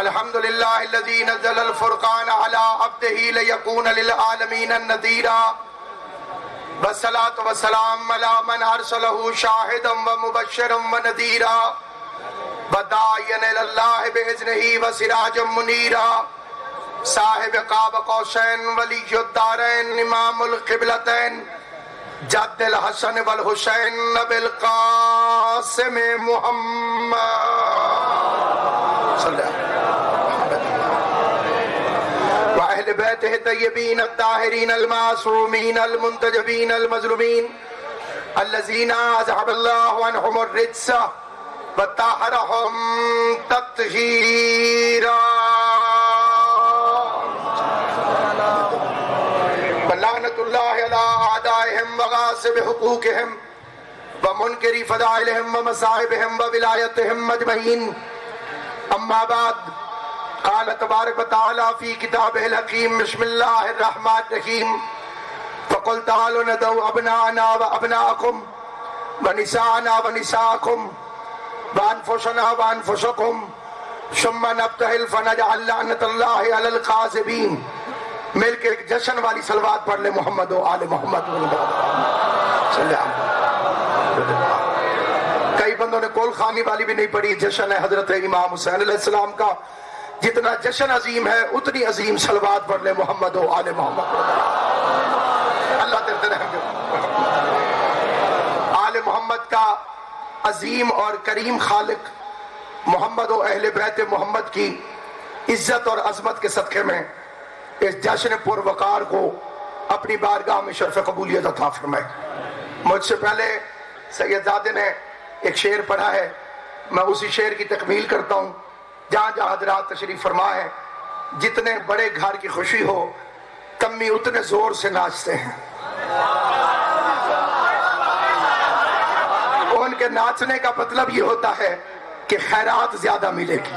الحمد لله الذي نزل الفرقان على عبده ليكون للعالمين نذيرا والصلاة والسلام على من أرسله شاهدا ومبشرا ونذيرا وداعيا إلى الله بإذنه وسراجا منيرا صاحب قاب قوسين ولي الدارين إمام القبلتين جد الحسن والحسين بالقاسم محمد صلى الله عليه وسلم وأهل بيته الطيبين الطاهرين المعصومين المنتجبين المظلومين الذين أذهب الله عنهم الرجس وطهرهم تطهيرا ولعنة الله على أعدائهم وغاصب حقوقهم ومنكر فضائلهم ومصائبهم وولايتهم أجمعين أما بعد قال تبارك وتعالى في كتابه الحكيم بسم الله الرحمن الرحيم فقل تعالوا ندعو أبناءنا وأبناءكم ونساءنا ونساءكم وأنفسنا وأنفسكم ثم نبتهل فنجعل لعنة الله على الكاذبين مل کے ایک جشن والی صلوات پڑھ لے محمد و آل محمد صلی اللہ علیہ وسلم. کئی بندوں نے کول خانی والی بھی نہیں پڑھی. جشن ہے حضرت امام حسین علیہ السلام کا. جتنا جشن عظیم ہے اتنی عظیم صلوات پڑھ لے محمد و آل محمد. اللہ تیرے رحم آل محمد کا عظیم اور کریم خالق محمد و اہل بیت محمد کی عزت اور عظمت کے صدقے میں اس جشن پروقار کو اپنی بارگاہ میں شرف قبولیت عطا فرمائے. مجھ سے پہلے سید زادے نے ایک شعر پڑھا ہے, میں اسی شعر کی تکمیل کرتا ہوں. جہاں جہاں حضرات تشریف فرما ہے, جتنے بڑے گھر کی خوشی ہو کمی اتنے زور سے ناچتے ہیں. ان کے ناچنے کا مطلب یہ ہوتا ہے کہ خیرات زیادہ ملے گی.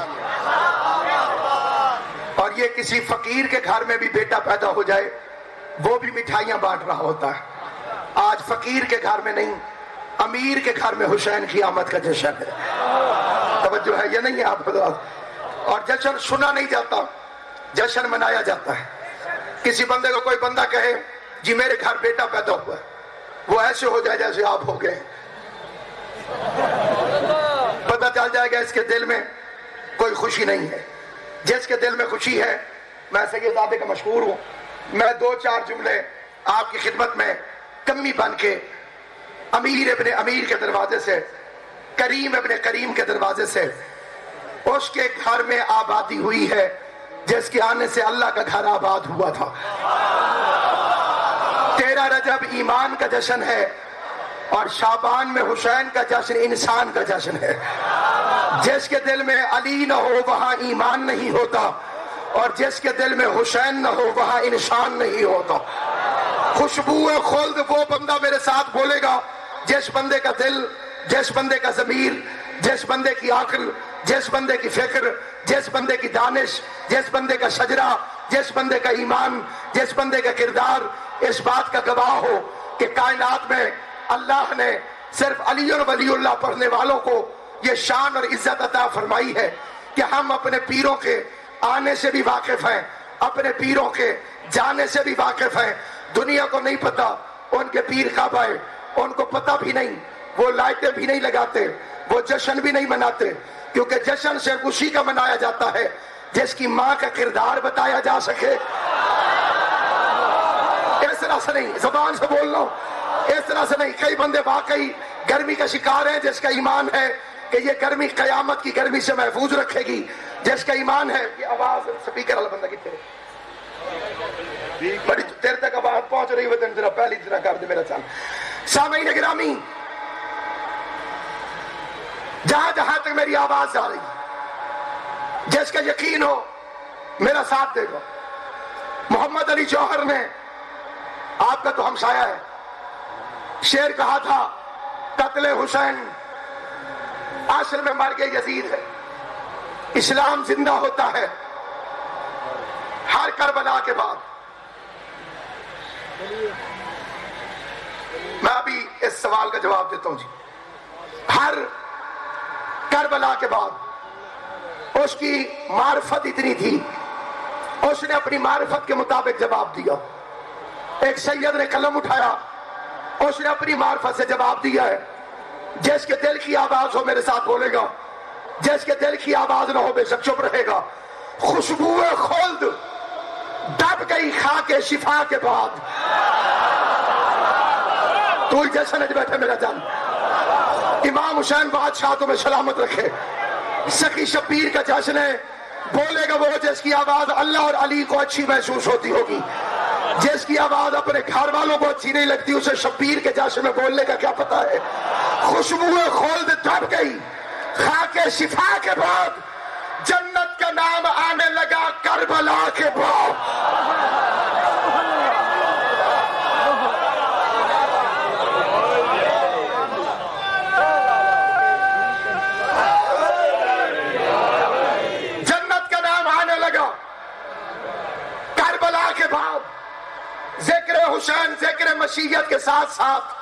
اور یہ کسی فقیر کے گھر میں بھی بیٹا پیدا ہو جائے وہ بھی مٹھائیاں بانٹ رہا ہوتا ہے. آج فقیر کے گھر میں نہیں, امیر کے گھر میں حسین کی آمد کا جشن ہے. توجہ ہے یہ نہیں ہے آپ حضرات؟ اور جشن سنا نہیں جاتا, جشن منایا جاتا ہے. کسی بندے کو کوئی بندہ کہے جی میرے گھر بیٹا پیدا ہوا ہے, وہ ایسے ہو جائے جیسے آپ ہو گئے. پتہ چل جائے گا اس کے دل میں کوئی خوشی نہیں ہے. جس کے دل میں خوشی ہے, میں سید زادے کا مشہور ہوں, میں دو چار جملے آپ کی خدمت میں کمی بن کے امیر ابن امیر کے دروازے سے, کریم ابن کریم کے دروازے سے اس کے گھر میں آبادی ہوئی ہے جس کے آنے سے اللہ کا گھر آباد ہوا تھا. 13 رجب ایمان کا جشن ہے اور شعبان میں حسین کا جشن انسان کا جشن ہے. جس کے دل میں علی نہ ہو وہاں ایمان نہیں ہوتا, اور جس کے دل میں حسین نہ ہو وہاں انسان نہیں ہوتا. خوشبو خلد وہ بندہ میرے ساتھ بولے گا جس بندے کا دل, جس بندے کا ضمیر, جس بندے کی عقل, جس بندے کی فکر, جس بندے کی دانش, جس بندے کا شجرہ, جس بندے کا ایمان, جس بندے کا کردار اس بات کا گواہ ہو کہ کائنات میں اللہ نے صرف علی اور ولی اللہ پڑھنے والوں کو یہ شان اور عزت عطا فرمائی ہے کہ ہم اپنے پیروں کے آنے سے بھی واقف ہیں, اپنے پیروں کے جانے سے بھی واقف ہیں. دنیا کو نہیں پتا ان کے پیر کعبہ ہے, ان کو پتہ بھی نہیں, وہ لائٹیں بھی نہیں لگاتے, وہ جشن بھی نہیں مناتے, کیونکہ جشن صرف اسی کا منایا جاتا ہے جس کی ماں کا کردار بتایا جا سکے. اس طرح سے نہیں, زبان سے بول رہا ہوں, اس طرح سے نہیں. کئی بندے واقعی گرمی کا شکار ہیں جس کا ایمان ہے کہ یہ گرمی قیامت کی گرمی سے محفوظ رکھے گی. جس کا ایمان ہے یہ آواز سپیکر والا بندہ کتنے بڑی دیر تک آواز پہنچ رہی ہوئی, ذرا پہلی طرح کر دے میرا چل. سامعین گرامی, جہاں جہاں تک میری آواز جا رہی, جس کا یقین ہو میرا ساتھ دے گا. محمد علی جوہر نے, آپ کا تو ہمسایہ ہے, شعر کہا تھا قتل حسین اصل میں مر گئے یزید ہے, اسلام زندہ ہوتا ہے ہر کربلا کے بعد. میں ابھی اس سوال کا جواب دیتا ہوں جی. ہر کربلا کے بعد اس کی معرفت اتنی تھی، اس نے اپنی معرفت کے مطابق جواب دیا۔ ایک سید نے قلم اٹھایا، اس نے اپنی معرفت سے جواب دیا ہے۔ جس کے دل کی آواز ہو میرے ساتھ بولے گا، جس کے دل کی آواز نہ ہو بے شک چپ رہے گا۔ خوشبو خلد دب گئی خاک شفا کے بعد۔ تو ہی جیسے نج بیٹھے میرا جان، امام حسین بادشاہ تمہیں سلامت رکھے۔ سخی شبیر کا جشن ہے، بولے گا وہ جس کی آواز اللہ اور علی کو اچھی محسوس ہوتی ہوگی۔ جس کی آواز اپنے گھر والوں کو اچھی نہیں لگتی، اسے شبیر کے جشن میں بولنے کا کیا پتا ہے۔ خوشبو خلد دب گئی خاک شفا کے بعد، جنت کا نام آنے لگا کربلا کے بعد۔ جنت کا نام آنے لگا کربلا کے بعد۔ ذکر حسین ذکر مشیت کے ساتھ ساتھ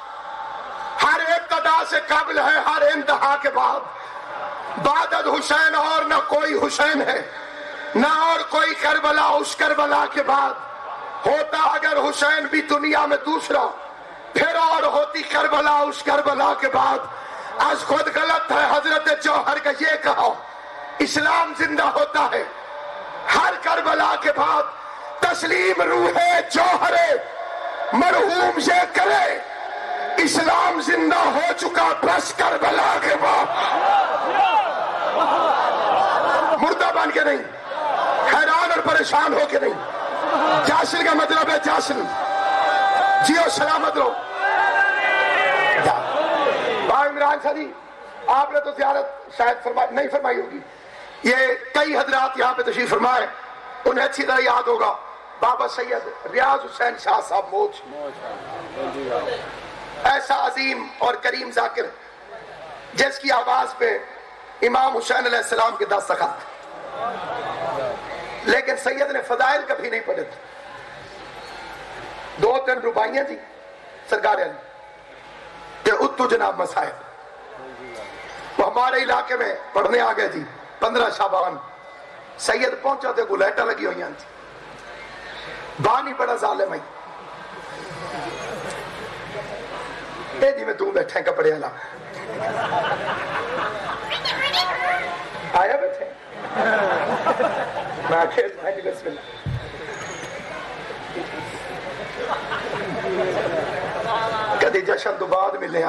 ہر ابتدا سے قبل ہے، ہر انتہا کے بعد۔ بعد حسین اور نہ کوئی حسین ہے، نہ اور کوئی کربلا اس کربلا کے بعد۔ ہوتا اگر حسین بھی دنیا میں دوسرا، پھر اور ہوتی کربلا اس کربلا کے بعد۔ آج خود غلط ہے حضرت جوہر کا یہ کہا، اسلام زندہ ہوتا ہے ہر کربلا کے بعد۔ تسلیم روح جوہر مرحوم یہ کرے، اسلام زندہ ہو چکا بس کربلا کے بعد۔ مردہ بن کے نہیں، حیران اور پریشان ہو کے نہیں۔ جاشن کا مطلب ہے جاشن، جیو سلامت رہو۔ بھائی عمران شاہ جی، آپ نے تو زیارت شاید نہیں فرمائی ہوگی، یہ کئی حضرات یہاں پہ تشریف فرمائے، انہیں اچھی طرح یاد ہوگا۔ بابا سید ریاض حسین شاہ صاحب موج، ایسا عظیم اور کریم ذاکر جس کی آواز پہ امام حسین علیہ السلام کے دستخط، لیکن سید نے فضائل کبھی نہیں پڑھے تھے۔ 2-3 رباعیاں جی سرکار علی کہ اتو جناب مصاحب، وہ ہمارے علاقے میں پڑھنے آ گئے جی۔ 15 شعبان سید پہنچا تھے، گلیٹا لگی ہوئی جی، بانی بڑا ظالم ہے اے جی میں تو بیٹھے کپڑے والا آیا بیٹھے میں آخر بسم اللہ کدی جشن تو بعد ملے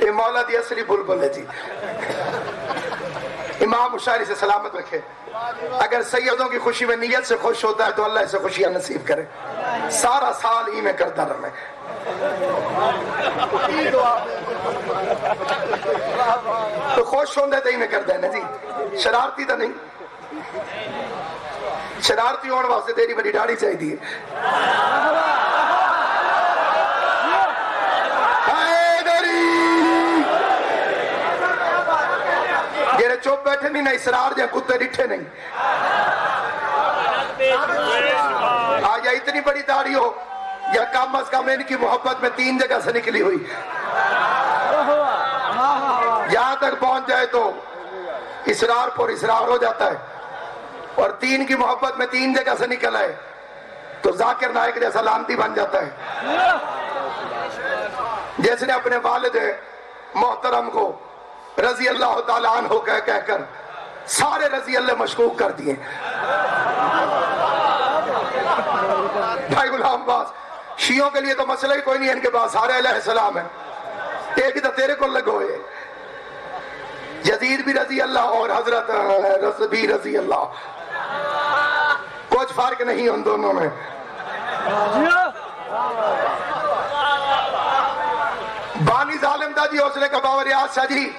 یہ مولا دی اصلی بلبل ہے جی۔ امام حسین سے سلامت رکھے۔ اگر سیدوں کی خوشی میں نیت سے خوش ہوتا ہے تو اللہ اسے خوشیاں نصیب کرے، سارا سال ہی میں کرتا رہے۔ تو خوش ہوندے تو ہی میں کرتا ہے نا جی، شرارتی تو نہیں۔ شرارتی ہونے واسطے تیری بڑی داڑھی چاہیے۔ جیرے چوپ بیٹھے نہیں نہ اسرار جائے کتے ڈٹھے نہیں۔ آج اتنی بڑی داڑھی ہو یا کم از کم ان کی محبت میں 3 جگہ سے نکلی ہوئی، یہاں تک پہنچ جائے تو اسرار پر اسرار ہو جاتا ہے، اور 3 کی محبت میں 3 جگہ سے نکل آئے تو ذاکر نائک جیسا لانتی بن جاتا ہے، جس نے اپنے والد محترم کو رضی اللہ تعالیٰ عنہ کہہ کر سارے رضی اللہ مشکوک کر دیے۔ بھائی غلام باز شیعوں کے لیے تو مسئلہ ہی کوئی نہیں ہے، ان کے پاس سارے علیہ السلام ہیں، ایک تو تیرے کو لگوئے، یزید بھی رضی اللہ اور حضرت بھی رضی اللہ، کچھ فرق نہیں ان دونوں میں۔ بانی ظالم دا جی حوصلے کا باور ریاض شاہ جی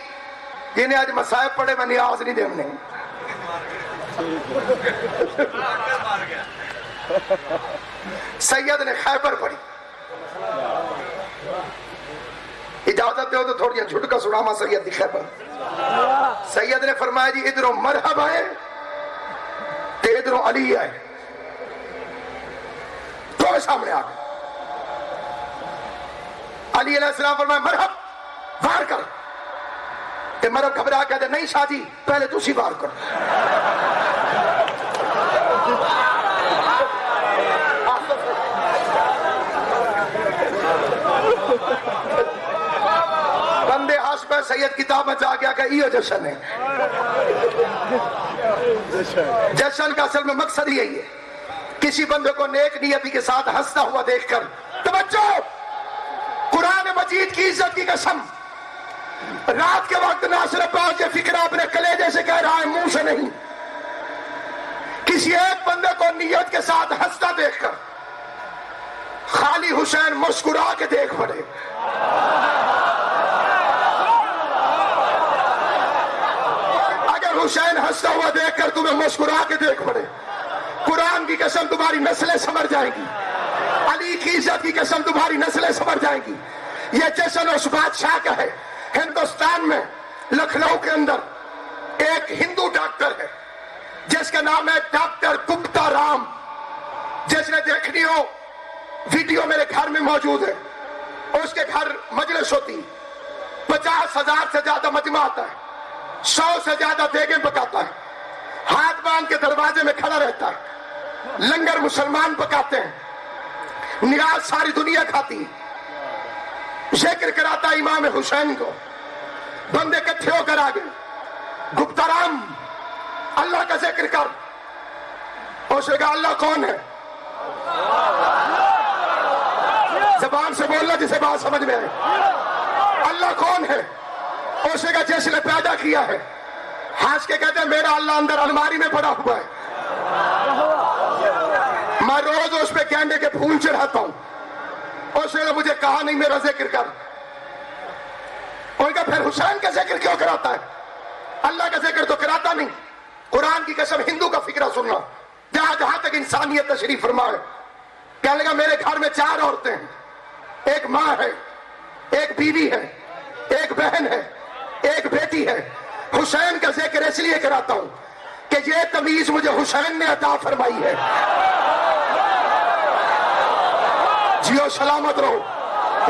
جنہیں آج مصائب پڑے میں نیاز نہیں دینے۔ سید نے خیبر پڑھی، اجازت دے تو تھوڑی جھٹکا سناما سید دی خیبر۔ سید نے فرمایا جی ادھروں مرحب آئے تے ادھروں علی آئے، 2 دونوں سامنے آ گئے. علی علیہ السلام فرمایا مرحب وار کر. کہ مرحب گھبرا کہتے نہیں شاہ جی پہلے تسی وار کر. بندے ہس پہ سید کتاب میں جا گیا کہ یہ جشن ہے. جشن کا اصل میں مقصد یہی ہے کسی بندے کو نیک نیتی کے ساتھ ہنستا ہوا دیکھ کر توجہ. قرآن مجید کی عزت کی قسم رات کے وقت نہ صرف یہ فکر اپنے کلیجے سے کہہ رہا ہے منہ سے نہیں. کسی ایک بندے کو نیت کے ساتھ ہنستا دیکھ کر خالی حسین مسکرا کے دیکھ پڑے. اگر حسین ہنستا ہوا دیکھ کر تمہیں مسکرا کے دیکھ پڑے قرآن کی قسم تمہاری نسلیں سمر جائیں گی. علی کی عزت کی قسم تمہاری نسلیں سمر جائیں گی. یہ جشن اس بادشاہ کا ہے. ہندوستان میں لکھنؤ کے اندر ایک ہندو ڈاکٹر ہے جس کا نام ہے ڈاکٹر گپتا رام. جس نے دیکھنی ہو ویڈیو میرے گھر میں موجود ہے. اس کے گھر مجلس ہوتی 50,000 سے زیادہ مجمع آتا ہے. 100 سے زیادہ دیگیں پکاتا ہے. ہاتھ باندھ کے دروازے میں کھڑا رہتا ہے. لنگر مسلمان پکاتے ہیں. نیاز ساری دنیا کھاتی ہے. ذکر کراتا امام حسین کو. بندے کٹھے ہو کر آگے گپتا رام اللہ کا ذکر کر. اس نے کہا اللہ کون ہے؟ زبان سے بولنا جسے بات سمجھ میں آئے. اللہ کون ہے؟ اس نے کہا جس نے پیدا کیا ہے. ہنس کے کہتے ہیں میرا اللہ اندر الماری میں پڑا ہوا ہے. میں روز اس پہ گینڈے کے پھول چڑھاتا ہوں. اس نے مجھے کہا نہیں میرا ذکر کر. ان کا پھر حسین کا ذکر کیوں کراتا ہے؟ اللہ کا ذکر تو کراتا نہیں. قرآن کی قسم ہندو کا فکرہ سننا جہاں تک انسانیت تشریف فرما ہے. کہنے لگا میرے گھر میں 4 عورتیں ہیں. ایک ماں ہے, ایک بیوی ہے, ایک بہن ہے, ایک بیٹی ہے. حسین کا ذکر اس لیے کراتا ہوں کہ یہ تمیز مجھے حسین نے عطا فرمائی ہے. جیو سلامت رہو.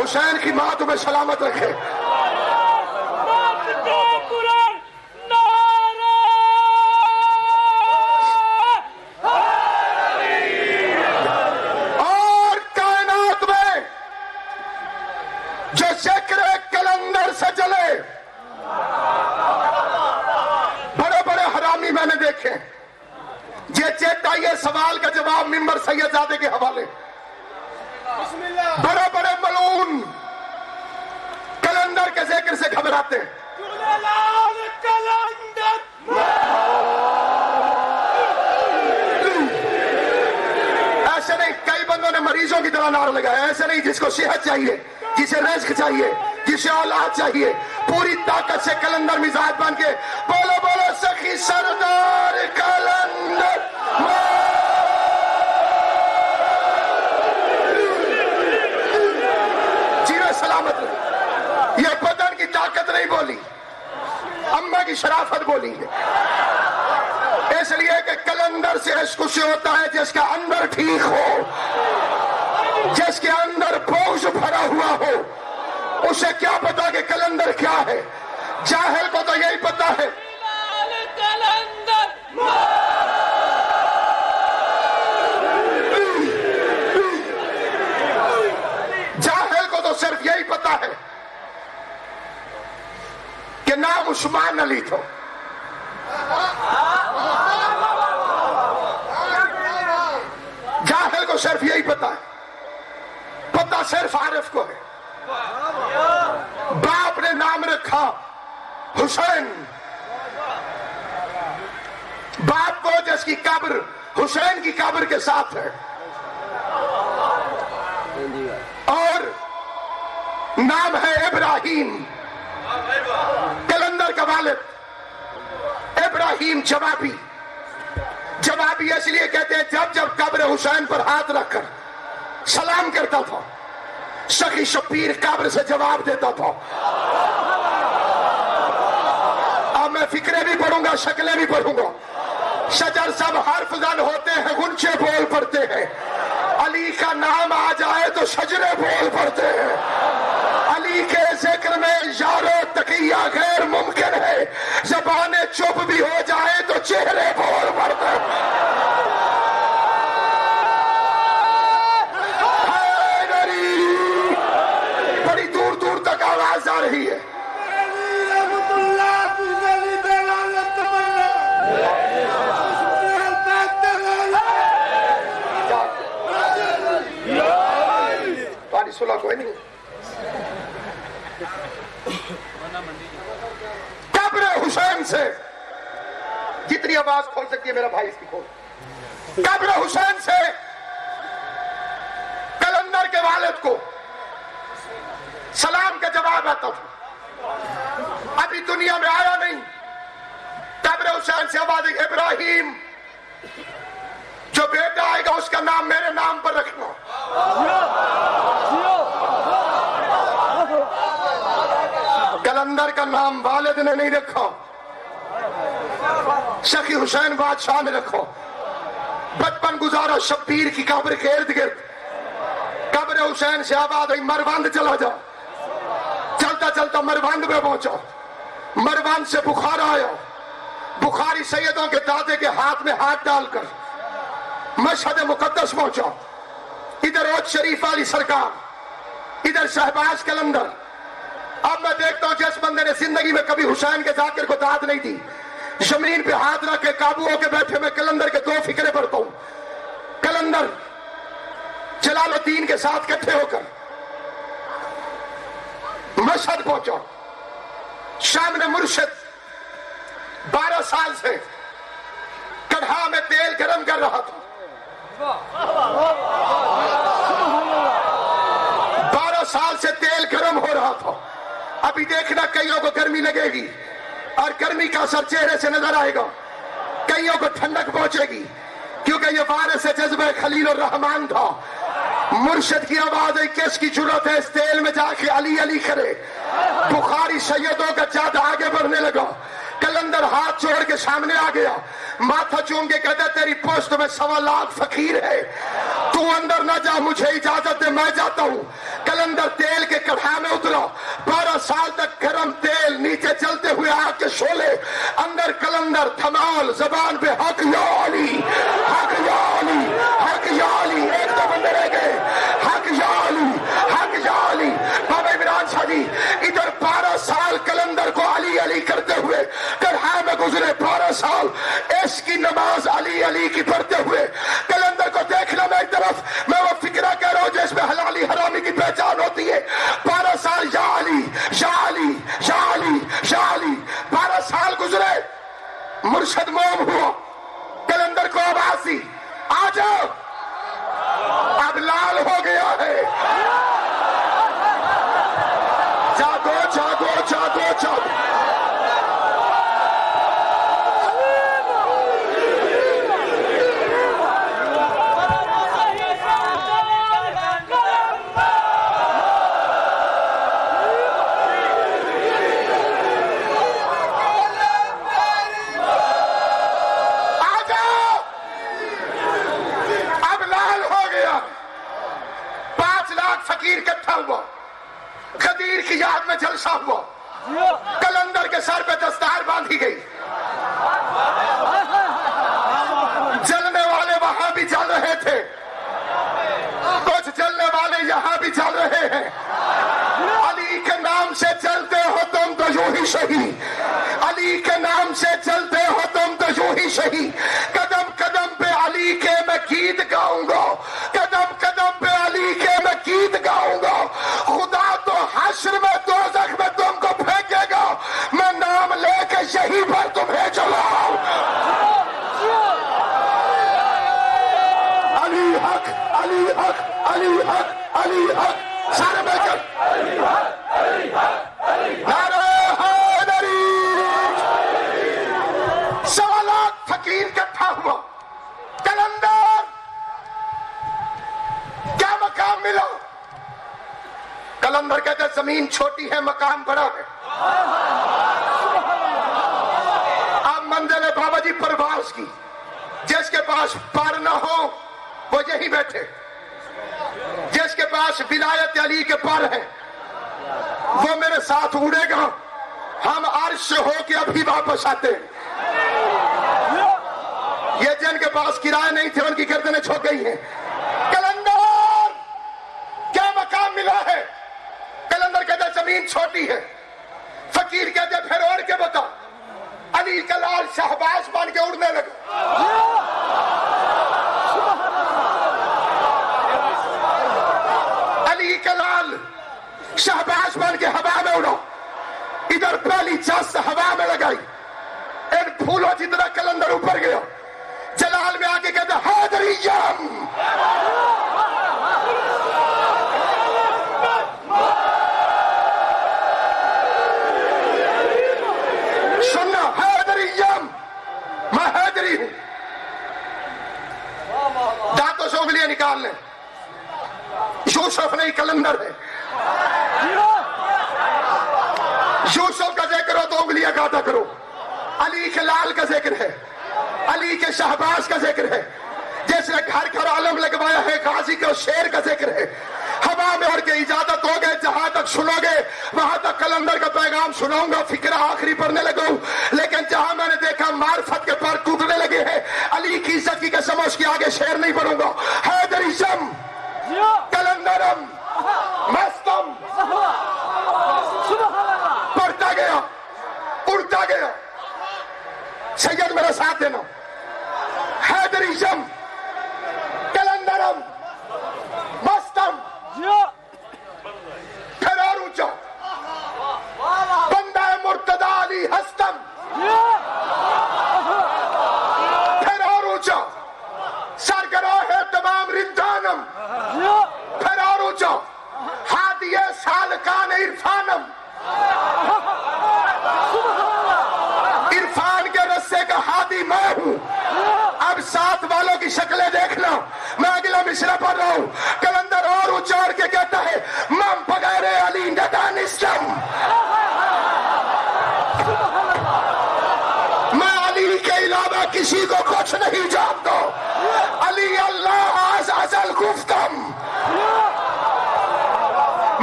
حسین کی ماں تمہیں سلامت رکھے. اور کائنات میں جو ذکر کلندر سے چلے بڑے بڑے حرامی میں نے دیکھے. یہ چیتا یہ سوال کا جواب منبر سید زادے کے حوالے. بڑے بڑے ملعون کلندر کے ذکر سے گھبراتے ہیں. ایسے نہیں. کئی بندوں نے مریضوں کی طرح نعرہ لگایا. ایسے نہیں. جس کو صحت چاہیے, جسے رزق چاہیے, جسے اولاد چاہیے, پوری طاقت سے کلندر مزاج بن کے بولو بولو سخی سردار کلندر. سلامت رہے. یہ بدن کی طاقت نہیں بولی, اماں کی شرافت بولی ہے. اس لیے کہ کلندر سے عشق اسے ہوتا ہے جس کا اندر ٹھیک ہو, جس کے اندر بوجھ بھرا ہوا ہو. اسے کیا پتا کہ کلندر کیا ہے؟ جاہل کو تو یہی پتا ہے. جاہل کو تو صرف یہی پتا ہے کہ نام عثمان علی تھا. جاہل کو صرف یہی پتا ہے. پتا صرف عارف کو ہے. باپ نے نام رکھا حسین. باپ کو جس کی قبر حسین کی قبر کے ساتھ ہے, اور نام ہے ابراہیم. کلندر کا والد ابراہیم جوابی. جوابی اس لیے کہتے ہیں جب جب قبر حسین پر ہاتھ رکھ کر سلام کرتا تھا سخی شبیر قبر سے جواب دیتا تھا. اب میں فکریں بھی پڑھوں گا, شکلیں بھی پڑھوں گا. شجر سب حرف زن ہوتے ہیں, غنچے بول پڑتے ہیں. علی کا نام آ جائے تو شجرے بول پڑتے ہیں. علی کے ذکر میں یارو تقیہ غیر ممکن ہے. زبانیں چپ بھی ہو جائے تو چہرے بول پڑتے ہیں. بڑی دور دور تک آواز آ رہی ہے. سلا کوئی نہیں. قبر حسین سے جتنی آواز کھول سکتی ہے میرا بھائی اس کی کھول. قبر حسین سے کلندر کے والد کو سلام کا جواب آتا تھا. ابھی دنیا میں آیا نہیں. قبر حسین سے آواز ہے ابراہیم جو بیٹا آئے گا اس کا نام میرے نام پر رکھنا. کلندر کا نام والد نے نہیں رکھا, شقی حسین بادشاہ نے رکھو. بچپن گزارا شبیر کی قبر کے ارد گرد. قبر حسین سے آواز آئی مروند چلا جا. چلتا چلتا مروند میں پہنچا. مروند سے بخار آیا. بخاری سیدوں کے دادے کے ہاتھ میں ہاتھ ڈال کر مشہد مقدس پہنچا. ادھر اوج شریف والی سرکار, ادھر شہباز کلندر. اب میں دیکھتا ہوں جس بندے نے زندگی میں کبھی حسین کے ذاکر کو داد نہیں دی, زمین پہ ہاتھ رکھ کے قابو ہو کے بیٹھے. میں کلندر کے دو فکرے پڑھتا ہوں. کلندر جلال الدین کے ساتھ اکٹھے ہو کر مشہد پہنچا. سامنے مرشد 12 سال سے کڑھا میں تیل گرم کر رہا تھا. 12 سال سے تیل گرم ہو رہا تھا. ابھی دیکھنا کئیوں کو گرمی لگے گی اور گرمی کا اثر چہرے سے نظر آئے گا. کئیوں کو ٹھنڈک پہنچے گی کیونکہ یہ وارث جذبہ خلیل الرحمان تھا. مرشد کی آواز ہے کس کی جرأت ہے اس تیل میں جا کے علی علی کرے. بخاری سیدوں کا جاد آگے بڑھنے لگا. کلندر ہاتھ جوڑ کے سامنے آ گیا, ماتھا چوم کے کہتا تیری پوسٹ میں 1.25 لاکھ فقیر ہے, تو اندر نہ جا, مجھے اجازت دے میں جاتا ہوں. کلندر تیل کے کڑھا میں اترا. 12 سال تک گرم تیل, نیچے چلتے ہوئے آگ کے شعلے, اندر کلندر دھمال زبان پہ حق یا علی, حق یا علی, حق یا علی. ایک دو بندے رہ گئے. حق یا علی, حق یا علی. بابا عمران شاہ جی ادھر 12 سال کلندر کو علی علی کرتے ہوئے کڑھا میں گزرے. 12 سال اس کی نماز علی علی کی پڑھتے ہوئے. کلندر کو دیکھنا میں ایک طرف, میں وہ فکرہ کہہ رہا ہوں جس میں حلالی حرامی کی پہچان ہوتی ہے. 12 سال یا علی یا علی یا علی یا علی. 12 سال گزرے. مرشد موم ہوا. کلندر کو آواز دی آ جاؤ, اب لال ہو گیا ہے. جاگو جاگو جاگو جاگو. غدیر کی یاد میں جلسہ ہوا. کلندر کے سر پہ دستار باندھی گئی. جلنے والے وہاں بھی جل رہے تھے, کچھ جلنے والے یہاں بھی جل رہے ہیں. علی کے نام سے چلتے ہو تم تو یوں ہی شہی, علی کے نام سے چلتے ہو تم تو یوں ہی شہی. قدم قدم پہ علی کے میں گیت گاؤں گا, قدم قدم پہ علی کے میں گیت گاؤں گا. خدا تو حشر میں دوزخ میں تم کو پھینکے گا, میں نام لے کے یہی پر تمہیں چلاؤں. علی حق, علی حق, علی حق, علی حق. سارے مل کر علی حق, علی حق, علی حق. نعرہ حیدری. 1.25 لاکھ فقیر اکٹھا ہوا. کلندر کیا مقام ملا؟ کلندر کہتے زمین چھوٹی ہے مقام بڑا ہے. اب منزل بابا جی پرواز کی. جس کے پاس پر نہ ہو وہ یہی بیٹھے, جس کے پاس ولایت علی کے پر ہے وہ میرے ساتھ اڑے گا، ہم عرش سے ہو کے ابھی واپس آتے ہیں۔ یہ جن کے پاس کرایہ نہیں تھے ان کی گردنیں جھک گئی ہیں۔ کلندر کیا مقام ملا ہے؟ کلندر کہتا ہے زمین چھوٹی ہے، فقیر کہتے ہیں پھر اوڑھ کے بتا۔ علی کا لال شہباز بن کے اڑنے لگا۔ علی کا لال شہباز بن کے ہوا میں اڑا، ادھر پہلی چاس ہوا میں لگائی، ان پھولوں جتنا کلندر اوپر گیا، جلال میں آگے کہتا حیدریم، سننا حیدریم، میں حیدری ہوں۔ دانتوں سے انگلیاں نکال لیں، یوسف نہیں کلندر ہے۔ یوسف کا ذکر ہو تو انگلیاں کاٹا کرو۔ علی کے لال کا ذکر ہے، علی کے شہباز کا ذکر ہے، جس نے گھر گھر علم لگوایا ہے، غازی کے شیر کا ذکر ہے۔ ہوا میں اڑ کے اجازت ہو گئے، جہاں تک سنو گے وہاں تک کلندر کا پیغام سناؤں گا، فکرہ آخری پڑھنے لگا ہوں۔ لیکن جہاں میں نے دیکھا معرفت کے پر ٹوٹنے لگے ہیں، علی کی عزت کی قسم اس کے آگے شیر نہیں پڑھوں گا۔ حیدریزم، کلندرم، مستم، پڑھتا گیا، اڑتا گیا۔ سید میرا ساتھ دینا۔ حیدریزم، کلندرم، مستم، پھر اور اونچا، بندہ مرتضی علی ہستم، پھر اور اونچا، سرگراہ تمام رندانم، پھر اور اونچا، ہادی سالکان عرفانم، عرفان کے رسے کا ہادی میں ہوں۔ اب ساتھ والوں کی شکلیں دیکھنا، میں اگلا مصرع پڑھ رہا ہوں۔ کلندر اور اچار کے کہتا ہے من بغیر علی ندانستم، میں علی کے علاوہ کسی کو کچھ نہیں جانتا، علی اللہ از ازل گفتم،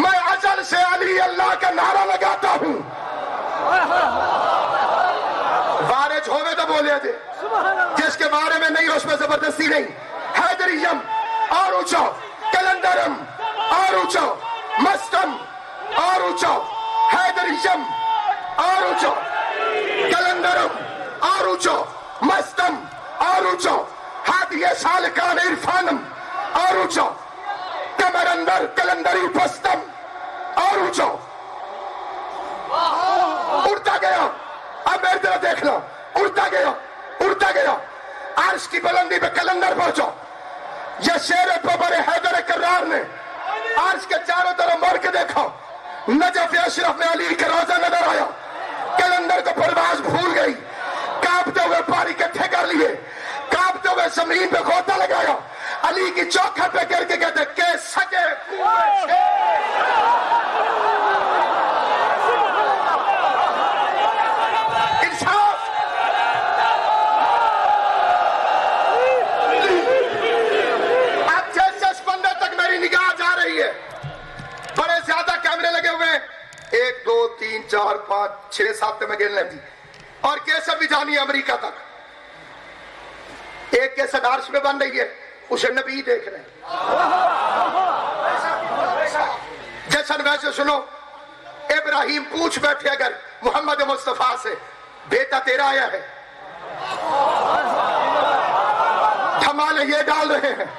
میں ازل سے علی اللہ کا نعرہ لگاتا ہوں۔ وارج ہوئے تو بولے تھے، جس کے بارے میں نہیں اس میں زبردستی نہیں۔ حیدریم اور اونچا، کلندرم اور اونچا، مستم اور اونچا، حیدریم اور اونچا، کلندرم اور اونچا، مستم اور اونچا، ہادی سالکان عرفانم اور اونچا، کمر اندر کلندری پستم اور اونچا، اڑتا گیا۔ اب میری طرف دیکھنا، اڑتا گیا، اڑتا گیا، عرش کی بلندی پہ کلندر پہنچا۔ یہ شیر ببر حیدر کرار نے عرش کے چاروں طرف مر کے دیکھا، نجف اشرف میں علی کا روزہ نظر آیا، کلندر کو پرواز بھول گئی، کانپتے ہوئے پانی اکٹھے کر لیے، کانپتے ہوئے زمین پہ غوطہ لگایا، علی کی چوکھٹ پہ گر کے کہتے کہ سجے ایک دو تین چار پانچ چھ سات میں گن لیں، اور کیسر بھی جانی ہے امریکہ تک۔ ایک کیسر عرش میں بن رہی ہے، اسے نبی دیکھ رہے ہیں۔ جشن ویسے سنو، ابراہیم پوچھ بیٹھے اگر محمد مصطفیٰ سے بیٹا تیرا آیا ہے، دھمالے یہ ڈال رہے ہیں،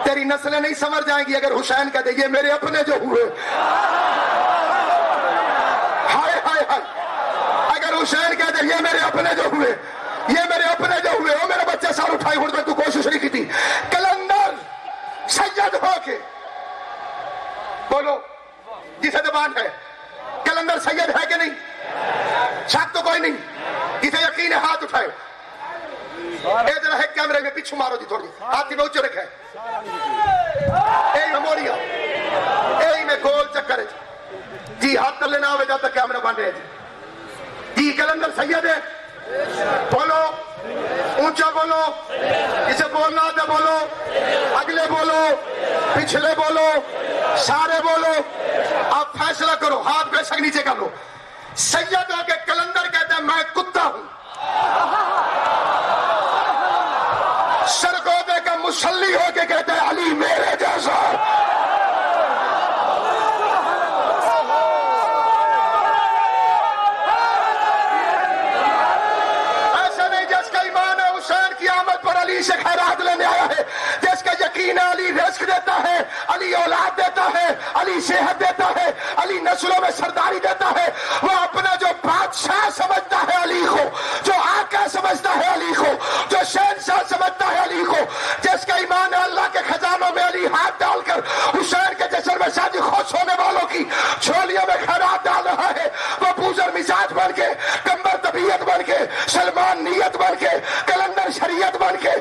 تیری نسلیں نہیں سمجھ جائیں گی اگر حسین کہتے یہ میرے اپنے جو ہوئے، اگر حسین کہتے یہ میرے اپنے جو ہوئے، یہ میرے اپنے جو ہوئے، وہ میرے بچے سال اٹھائی ہوں تو کوشش نہیں کی تھی۔ کلندر سید ہو کے بولو جسے زبان ہے، کلندر سید ہے کہ نہیں؟ شک تو کوئی نہیں، جسے یقین ہے ہاتھ اٹھائے۔ ادھر ہے کیمرے میں پیچھے مارو جی، تھوڑی ہاتھ میں اچھے رکھے، اے میں موڑیا، اے میں گول چکر ہے جی، ہاتھ کر لینا ہوئے جب تک کیمرہ بن رہے جی۔ کلندر سید ہے، بولو اونچا بولو، اسے بولنا آتا بولو، اگلے بولو، پچھلے بولو، سارے بولو. اب فیصلہ کرو, ہاتھ بے شک نیچے کر لو. سید ہو کے کلندر کہتا ہے میں کتا ہوں. سرگودے کا مسلی ہو کے کہتا ہے علی میرے جیسا. ایسا نہیں جس کا ایمان ہے حسین کی آمد پر علی سے خیرات لینے آیا ہے, جس کا یقین علی رزق دیتا ہے, علی اولاد دیتا ہے, علی صحت دیتا ہے, علی نسلوں میں سرداری دیتا ہے, وہ اپنا جو بادشاہ سمجھتا ہے علی کو, جو آقا سمجھتا ہے علی کو, جو شہنشاہ سمجھتا ہے علی کو, جس کا ایمان ہے اللہ کے خزانوں میں علی ہاتھ ڈال کر حسین کے جشن میں شادی خوش ہونے والوں کی جھولیوں میں خیرات ڈال رہا ہے, وہ بوزر مزاج بن کے, کمبر طبیعت بن کے, سلمان نیت بن کے, کلندر شریعت بن کے,